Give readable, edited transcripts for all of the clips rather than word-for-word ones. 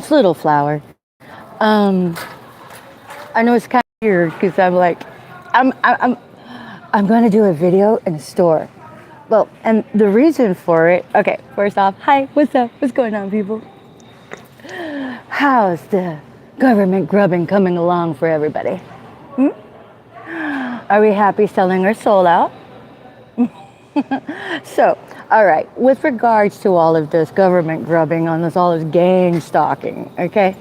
It's Little Flower. Um, I know it's kind of weird because I'm like, I'm, I'm, I'm, I'm going to do a video in a store. Well, and the reason for it, okay, first off, hi, what's up? What's going on, people? How's the government grubbing coming along for everybody? Hmm? Are we happy selling our soul out? So, all right, with regards to all of this government grubbing on this, all this gang stalking, okay?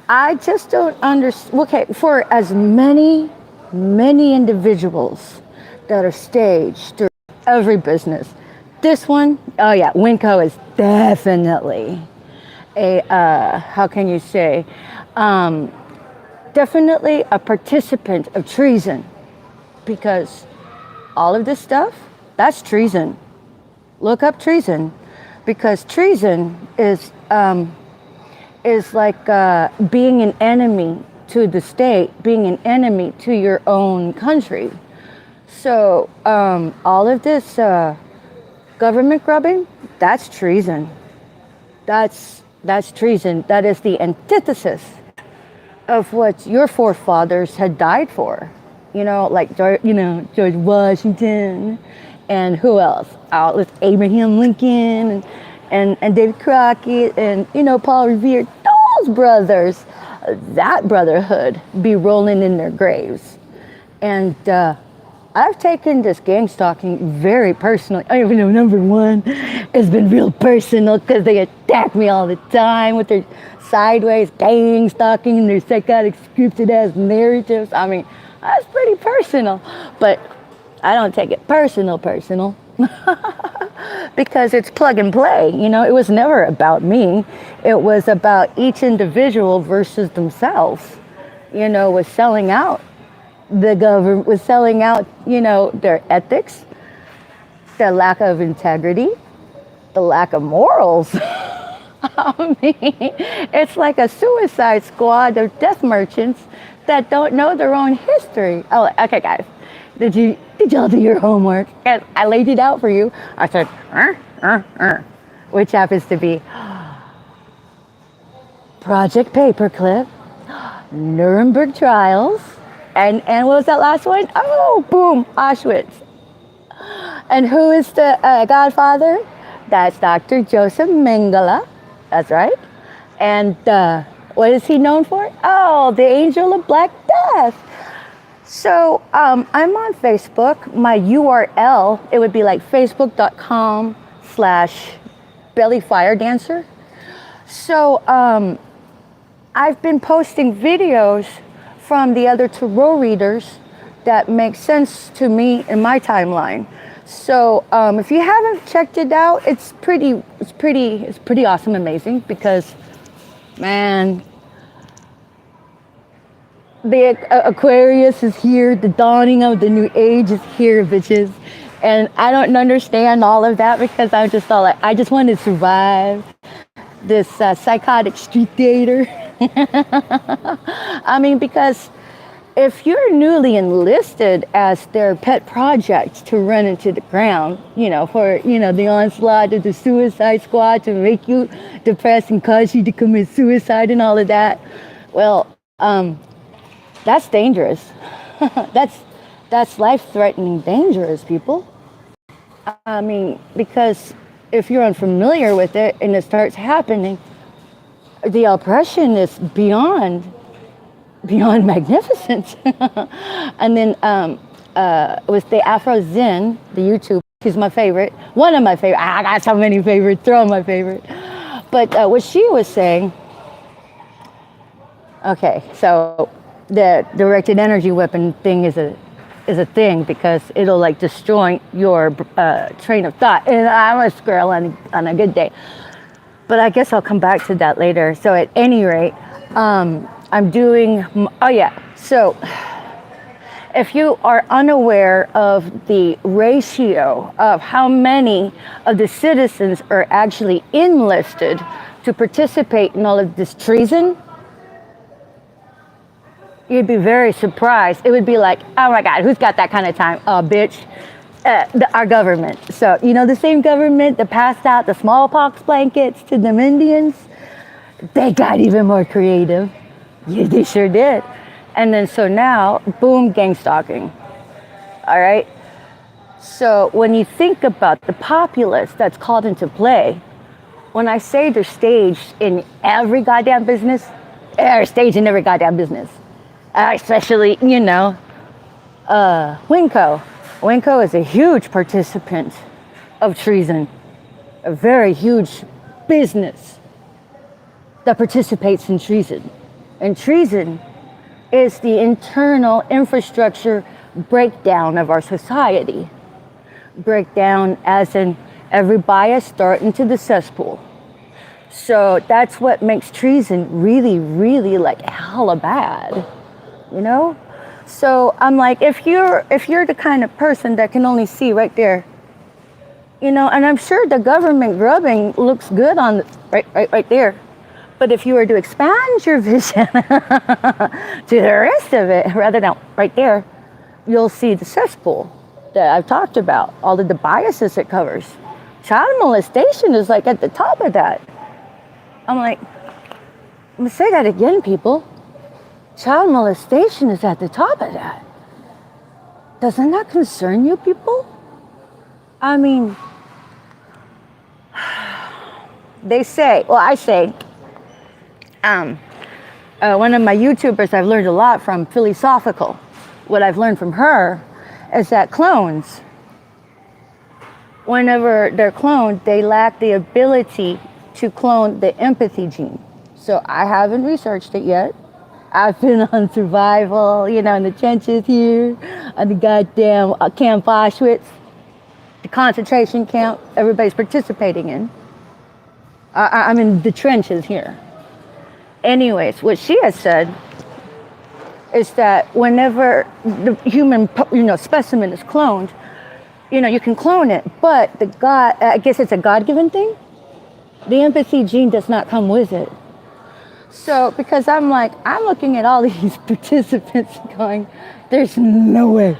I just don't understand. Okay, for as many individuals that are staged through every business, this one, oh yeah, Winco is definitely a, how can you say, definitely a participant of treason, because all of this stuff, that's treason. Look up treason, because treason is like being an enemy to the state, being an enemy to your own country. So all of this government grubbing, that's treason. That's treason. That is the antithesis of what your forefathers had died for. You know, like George Washington, and who else? With Abraham Lincoln and David Crockett, and Paul Revere. Those brothers, that brotherhood, be rolling in their graves. And I've taken this gang stalking very personally. I even know number one, it's been real personal because they attack me all the time with their sideways gang stalking and their psychotic scripted ass narratives. I mean, that's pretty personal, but I don't take it personal, because it's plug and play. It was never about me. It was about each individual versus themselves. Was selling out. The government was selling out, their ethics, their lack of integrity, the lack of morals. I mean, it's like a suicide squad of death merchants that don't know their own history. Oh, okay, guys. Did y'all do your homework? I laid it out for you. I said, which happens to be Project Paperclip, Nuremberg Trials, and what was that last one? Oh, boom, Auschwitz. And who is the godfather? That's Dr. Joseph Mengele. That's right. And what is he known for? Oh, the Angel of Black Death. So I'm on Facebook. My URL, it would be like facebook.com/bellyfiredancer. So I've been posting videos from the other tarot readers that make sense to me in my timeline. So if you haven't checked it out, it's pretty awesome, amazing, because, man, the Aquarius is here. The dawning of the new age is here, bitches. And I don't understand all of that because I'm just all like, I just want to survive this psychotic street theater. I mean, because if you're newly enlisted as their pet project to run into the ground, for, the onslaught of the suicide squad to make you depressed and cause you to commit suicide and all of that, well, that's dangerous. That's life-threatening dangerous, people. I mean, because if you're unfamiliar with it and it starts happening, the oppression is beyond magnificent. And then with the Afro Zen, the YouTube, she's my favorite, one of my favorite. I got so many favorites, throw my favorite. But what she was saying, okay, so the directed energy weapon thing is a thing because it'll like destroy your train of thought. And I'm a squirrel on a good day. But I guess I'll come back to that later. So at any rate, I'm doing, so if you are unaware of the ratio of how many of the citizens are actually enlisted to participate in all of this treason, you'd be very surprised. It would be like, oh my God, who's got that kind of time? Oh, bitch, our government. So, the same government that passed out the smallpox blankets to them Indians, They got even more creative. Yeah, they sure did. And then so now, boom, gang stalking. All right. So when you think about the populace that's called into play, when I say they're staged in every goddamn business, they're staged in every goddamn business. Especially, Winco. Winco is a huge participant of treason, a very huge business that participates in treason. And treason is the internal infrastructure breakdown of our society. Breakdown as in every bias throw it into the cesspool. So that's what makes treason really, really like hella bad, So I'm like, if you're the kind of person that can only see right there, and I'm sure the government grubbing looks good on right there. But if you were to expand your vision to the rest of it, rather than right there, you'll see the cesspool that I've talked about, all of the biases it covers. Child molestation is like at the top of that. I'm like, I'm gonna say that again, people. Child molestation is at the top of that. Doesn't that concern you, people? I mean, I say, one of my YouTubers I've learned a lot from, Philosophical. What I've learned from her is that clones, whenever they're cloned, they lack the ability to clone the empathy gene. So I haven't researched it yet. I've been on survival, in the trenches here, on the goddamn Camp Auschwitz, the concentration camp everybody's participating in. I'm in the trenches here. Anyways, what she has said is that whenever the human, specimen is cloned, you can clone it, but I guess it's a God-given thing. The empathy gene does not come with it. So, because I'm looking at all these participants going, there's no way.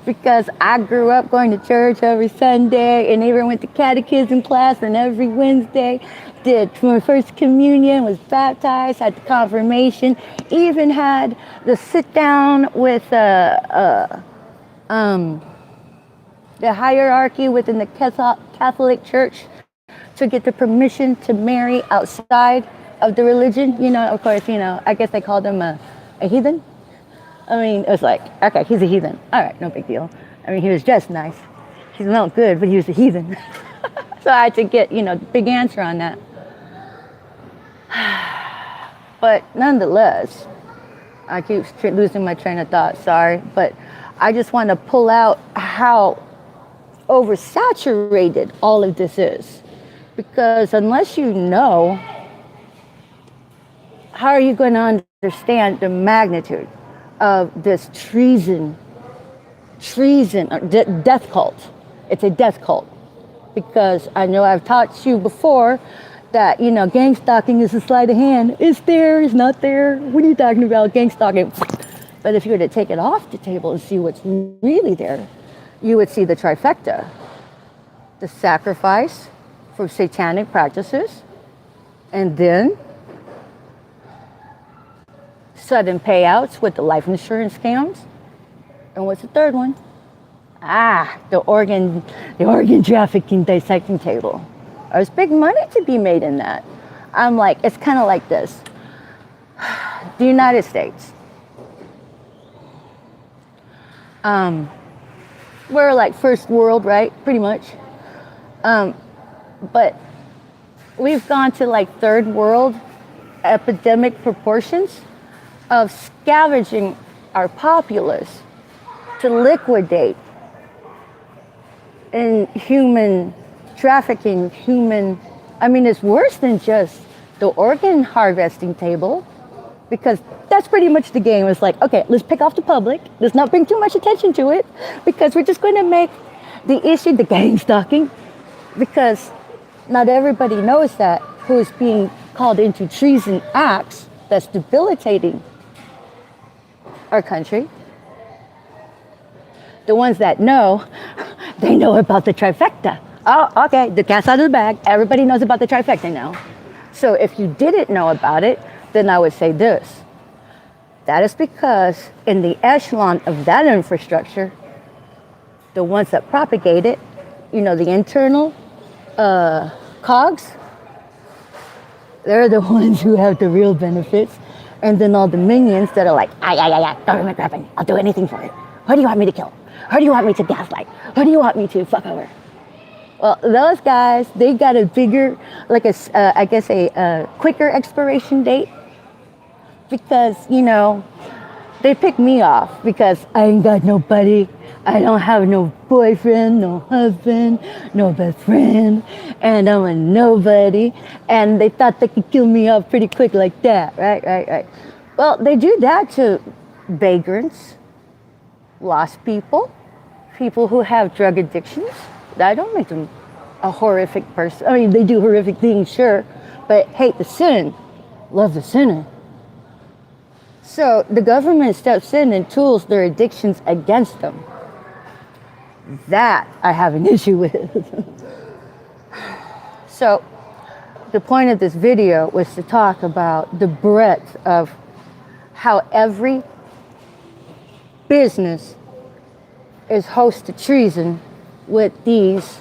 Because I grew up going to church every Sunday and even went to catechism class, and every Wednesday did my first communion, was baptized, had the confirmation, even had the sit down with the hierarchy within the Catholic Church to get the permission to marry outside of the religion. Of course, I guess they called him a heathen. I mean, it was like, okay, he's a heathen. All right, no big deal. I mean, he was dressed nice. He smelled good, but he was a heathen. So I had to get, the big answer on that. But nonetheless, I keep losing my train of thought, sorry. But I just want to pull out how oversaturated all of this is. Because unless you know, how are you going to understand the magnitude of this treason, or death cult? It's a death cult. Because I know I've taught you before that, gang stalking is a sleight of hand. It's there, it's not there. What are you talking about, gang stalking? But if you were to take it off the table and see what's really there, you would see the trifecta. The sacrifice for satanic practices, and then sudden payouts with the life insurance scams. And what's the third one? The organ trafficking dissecting table. There's big money to be made in that. I'm like, it's kind of like this. The United States. We're like first world, right? Pretty much. But we've gone to like third world epidemic proportions of scavenging our populace to liquidate in human trafficking, it's worse than just the organ harvesting table, because that's pretty much the game. It's like, okay, let's pick off the public. Let's not bring too much attention to it, because we're just going to make the issue the gang stalking, because not everybody knows that who's being called into treason acts that's debilitating our country. The ones that know, they know about the trifecta. Oh, okay, the cat's out of the bag. Everybody knows about the trifecta now. So if you didn't know about it, then I would say this. That is because in the echelon of that infrastructure, the ones that propagate it, the internal cogs, they're the ones who have the real benefits. And then all the minions that are like, government grabbing, I'll do anything for it. Who do you want me to kill? Who do you want me to gaslight? Who do you want me to fuck over? Well, those guys, they got a bigger, like a quicker expiration date. Because, they pick me off because I ain't got nobody. I don't have no boyfriend, no husband, no best friend, and I'm a nobody. And they thought they could kill me off pretty quick like that, right? Well, they do that to vagrants, lost people, people who have drug addictions. That don't make them a horrific person. I mean, they do horrific things, sure, but hate the sin, love the sinner. So the government steps in and tools their addictions against them. That I have an issue with. So the point of this video was to talk about the breadth of how every business is host to treason with these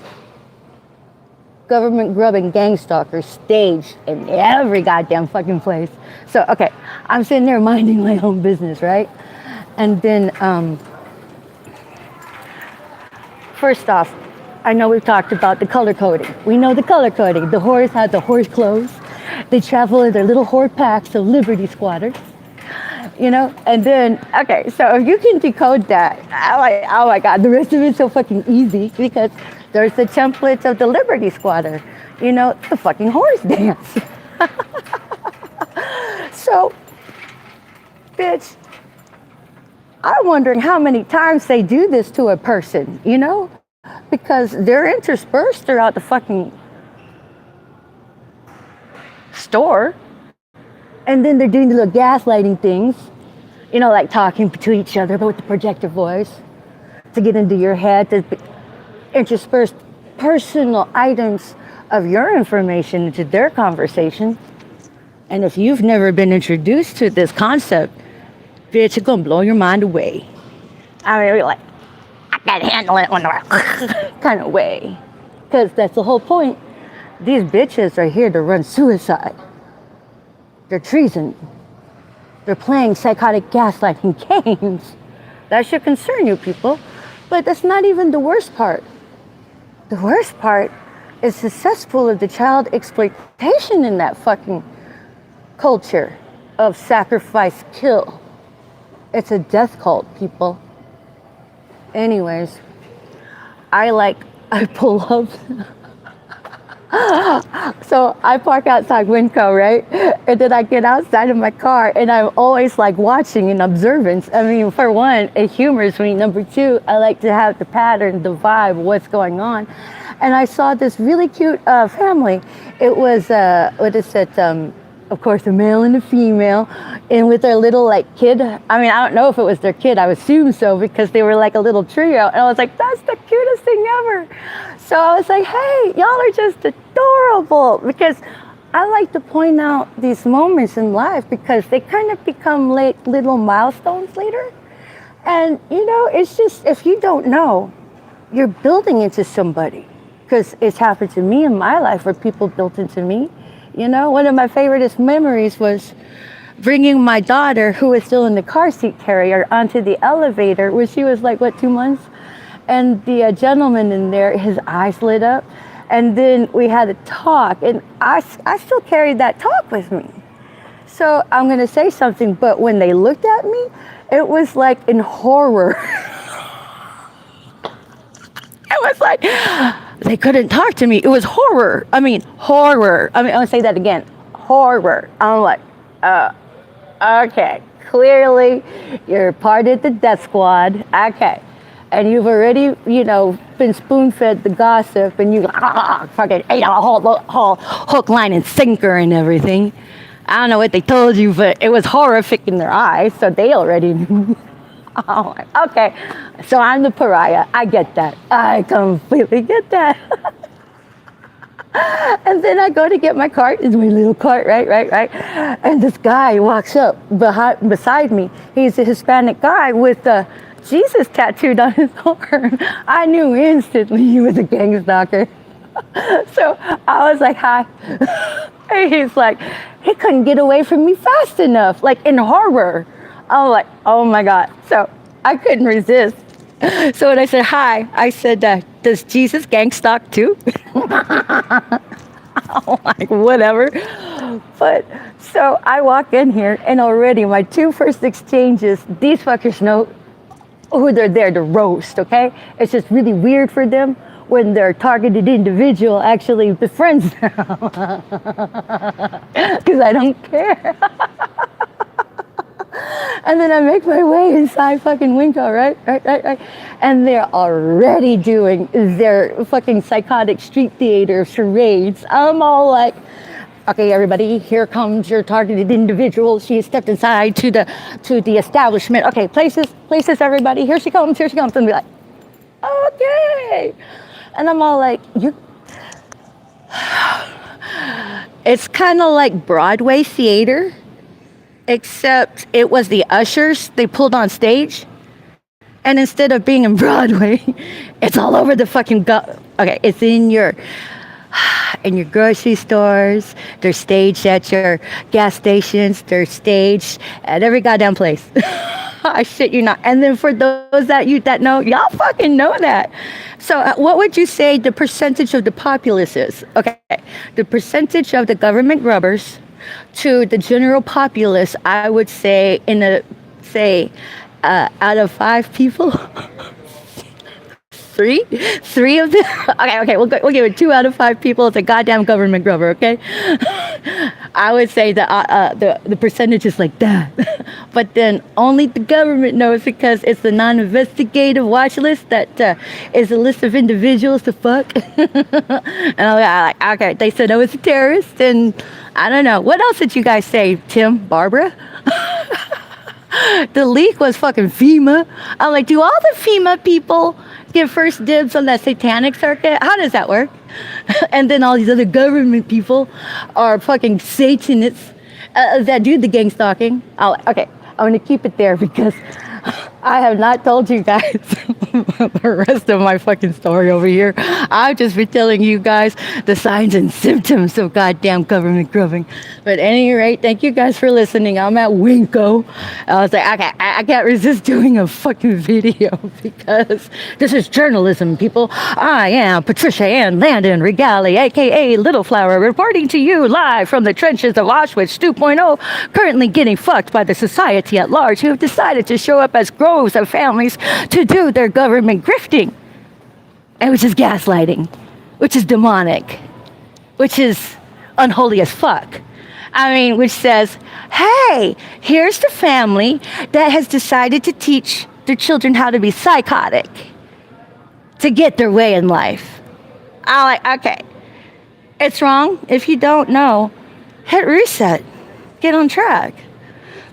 government grubbing gang stalkers staged in every goddamn fucking place. So, okay, I'm sitting there minding my own business, right? And then, first off, I know we've talked about the color coding. We know the color coding. The whores have the horse clothes. They travel in their little whore packs of Liberty squatters. And then, okay, so if you can decode that, oh my God, the rest of it's so fucking easy because there's the templates of the Liberty squatter, the fucking horse dance. So, bitch, I'm wondering how many times they do this to a person, because they're interspersed throughout the fucking store. And then they're doing the little gaslighting things, like talking to each other, but with the projector voice to get into your head, to intersperse personal items of your information into their conversation. And if you've never been introduced to this concept, bitch, it's gonna blow your mind away. I mean, you're like, I can't handle it kind of way. Because that's the whole point. These bitches are here to run suicide. They're treason. They're playing psychotic gaslighting games. That should concern you people. But that's not even the worst part. The worst part is the cesspool of the child exploitation in that fucking culture of sacrifice, kill. It's a death cult, people. Anyways, I pull up. So I park outside Winco, right? And then I get outside of my car and I'm always watching in observance. I mean, for one, it humors me. Number two, I like to have the pattern, the vibe, what's going on. And I saw this really cute family. It was, of course, a male and a female, and with their little kid. I mean, I don't know if it was their kid. I assume so because they were a little trio. And I was like, that's the cutest thing ever. So I was like, hey, y'all are just adorable. Because I like to point out these moments in life because they kind of become little milestones later. And, it's just, if you don't know, you're building into somebody. Because it's happened to me in my life where people built into me. One of my favoriteest memories was bringing my daughter, who was still in the car seat carrier, onto the elevator when she was 2 months. And the gentleman in there, his eyes lit up. And then we had a talk. And I still carried that talk with me. So I'm going to say something. But when they looked at me, it was in horror. It was they couldn't talk to me. It was horror. I mean, horror. I mean, I'll say that again. Horror. I'm like, okay. Clearly, you're part of the death squad. Okay. And you've already, been spoon-fed the gossip, and you fucking ate a whole hook, line, and sinker and everything. I don't know what they told you, but it was horrific in their eyes, so they already knew. Oh, okay. So I'm the pariah. I get that. I completely get that. And then I go to get my cart. It's my little cart, right. And this guy walks up beside me. He's a Hispanic guy with Jesus tattooed on his arm. I knew instantly he was a gang stalker. So I was like, hi. And he's like, he couldn't get away from me fast enough, like in horror. I'm like, oh my God. So I couldn't resist. So when I said hi, I said, does Jesus gang stalk too? I'm like, whatever. But so I walk in here, and already my two first exchanges, these fuckers know who they're there to roast, okay? It's just really weird for them when their targeted individual actually befriends them. Because I don't care. And then I make my way inside fucking Winco, right? And they're already doing their fucking psychotic street theater charades. I'm all like, okay, everybody, here comes your targeted individual. She has stepped inside to the establishment. Okay, places, everybody. Here she comes. And be like, okay. And I'm all like, you. It's kind of like Broadway theater, except it was the ushers they pulled on stage. And instead of being in Broadway, it's all over the fucking okay, it's in your grocery stores, they're staged at your gas stations, they're staged at every goddamn place. I shit you not. And then for those that know, y'all fucking know that. So what would you say the percentage of the populace is? Okay, the percentage of the government grubbers to the general populace, I would say out of 5 people, three of them. Okay, we'll give it 2 out of 5 people. It's a goddamn government grubber. Okay, I would say the percentage is like that, but then only the government knows because it's the non-investigative watch list that is a list of individuals to fuck. And I'm like, okay, they said I was a terrorist, and I don't know what else did you guys say, Tim, Barbara? The leak was fucking FEMA. I'm like, do all the FEMA people get first dibs on that satanic circuit? How does that work? And then all these other government people are fucking Satanists that do the gang stalking. Okay, I'm gonna keep it there because I have not told you guys the rest of my fucking story over here. I've just been telling you guys the signs and symptoms of goddamn government grubbing. But at any rate, thank you guys for listening. I'm at Winco. I was like, okay, I can't resist doing a fucking video because this is journalism, people. I am Patricia Ann Landon Regali, aka Little Flower, reporting to you live from the trenches of Auschwitz 2.0, currently getting fucked by the society at large who have decided to show up as groves of families to do their government grifting, and which is gaslighting, which is demonic, which is unholy as fuck. I mean, which says, hey, here's the family that has decided to teach their children how to be psychotic to get their way in life. I'm like, okay, it's wrong. If you don't know, hit reset, get on track,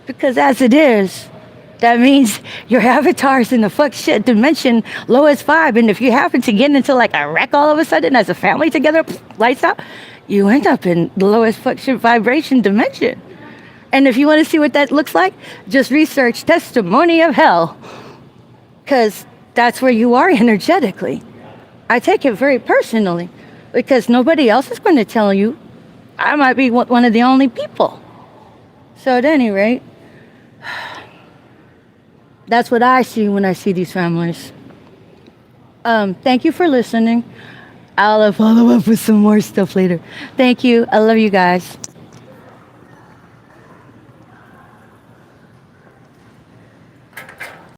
because as it is, that means your avatar's in the fuck shit dimension, lowest vibe. And if you happen to get into like a wreck all of a sudden as a family together, lights out, you end up in the lowest fuck shit vibration dimension. And if you want to see what that looks like, just research Testimony of Hell. Because that's where you are energetically. I take it very personally because nobody else is going to tell you. I might be one of the only people. So at any rate, that's what I see when I see these families. Thank you for listening. I'll follow up with some more stuff later. Thank you. I love you guys.